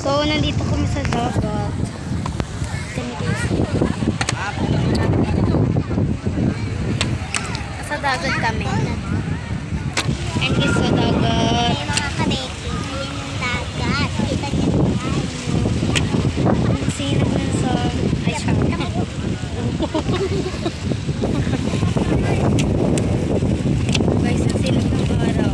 So, nandito kami sa dagat. Sa dagat kami. And guys, sa dagat. Ay, mga kabeki, ayun yung dagat. Kita niyo naman. Ang sinag ng sun. Ay, siya. Guys, ang sinag ng araw.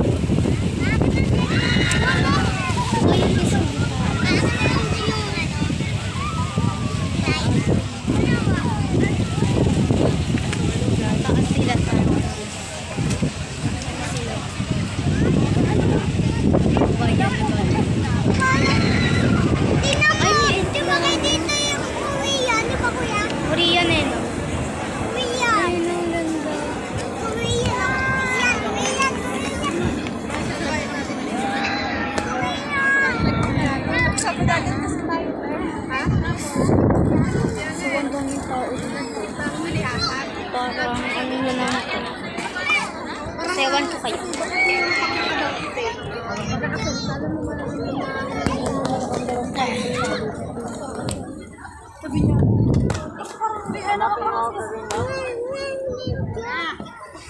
Taas sila sa bayan na ba? Tingnan mo! Di ba kayo dito yung Korean? Di ba kuya? Korean eh, no? Korean! Ay, ang ganda. Korean! Korean! So, ang daming tao dito. Parang ano na lang ito. Sewan ko kayo.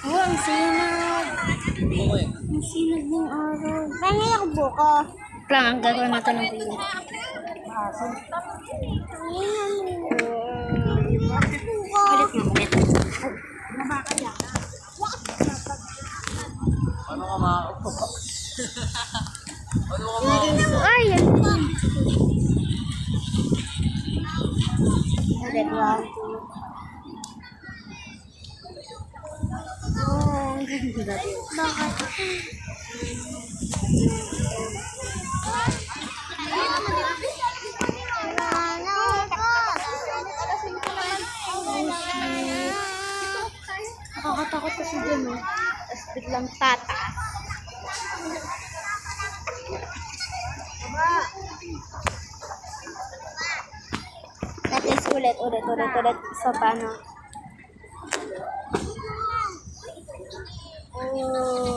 Oh, ang sinag. Ang sinag ng araw. Pahingi ako buko. Lang, ang gagawin natin ng video. Ulit mo, ulit. Ano ka makakapag? Ano ka Ay, yan. Ulit, one, two. Oh, ang ganda. Bakit? Nakakatakot kasi dyan, eh. Tapos biglang tataas. That is ulit. So, paano? Oh.